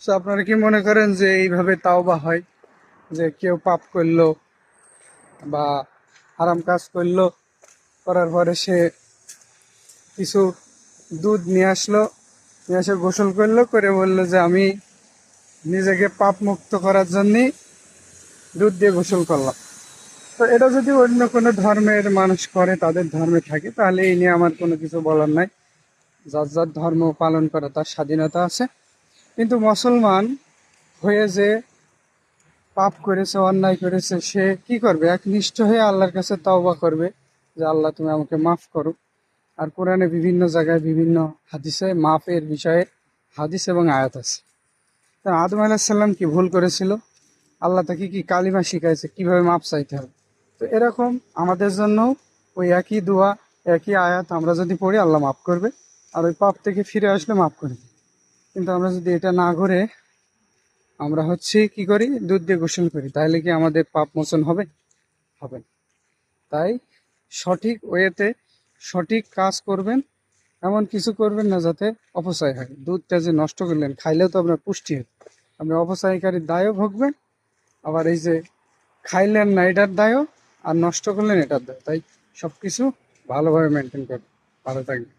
তো আপনারা কি মনে করেন যে এইভাবে তাওবা হয়, যে কেউ পাপ করলো বা হারাম কাজ করলো, করার পরে সে কিছু দুধ নিয়ে আসলো, নিয়ে এসে গোসল করলো, করে বললো যে আমি নিজেকে পাপ মুক্ত করার জন্যই দুধ দিয়ে গোসল করলাম। তো এটা যদি অন্য কোনো ধর্মের মানুষ করে, তাদের ধর্মে থাকে, তাহলে এই নিয়ে আমার কোনো কিছু বলার নাই। যার যার ধর্ম পালন করা তার স্বাধীনতা আছে। কিন্তু মুসলমান হয়ে যে পাপ করেছে, অন্যায় করেছে, সে কি করবে? একনিষ্ঠ হয়ে আল্লাহর কাছে তওবা করবে যে আল্লাহ তুমি আমাকে মাফ করো। আর কোরআনে বিভিন্ন জায়গায় বিভিন্ন হাদিসে মাফের বিষয়ে হাদিস এবং আয়াত আছে। তা আদম আলাহিসাল্লাম কি ভুল করেছিল? আল্লাহ তাকে কি কালিমা শিখাইছে কিভাবে মাপ চাইতে হবে? তো এরকম আমাদের জন্য ওই একই দোয়া, একই আয়াত আমরা যদি পড়ি, আল্লাহ মাফ করবে। আর ওই পাপ থেকে ফিরে আসলে মাফ করবে। কিন্তু আমরা যদি এটা না করে আমরা কি করি? দুধ দিয়ে গোসল করি, তাহলে কি আমাদের পাপ মোচন হবে? হবে না। তাই সঠিক ওয়েতে সঠিক কাজ করবেন, এমন কিছু করবেন না যাতে অপচয় হয়। দুধটা যে নষ্ট করলেন, খাইলেও তো আপনার পুষ্টি হবে, আপনি অপচয়কারীর দায়ও ভোগবেন। আবার এই যে খাইলেন না, এটার দায়ও, আর নষ্ট করলেন এটার দায়। তাই সবকিছু ভালোভাবে মেনটেন করবেন। ভালো থাকবেন।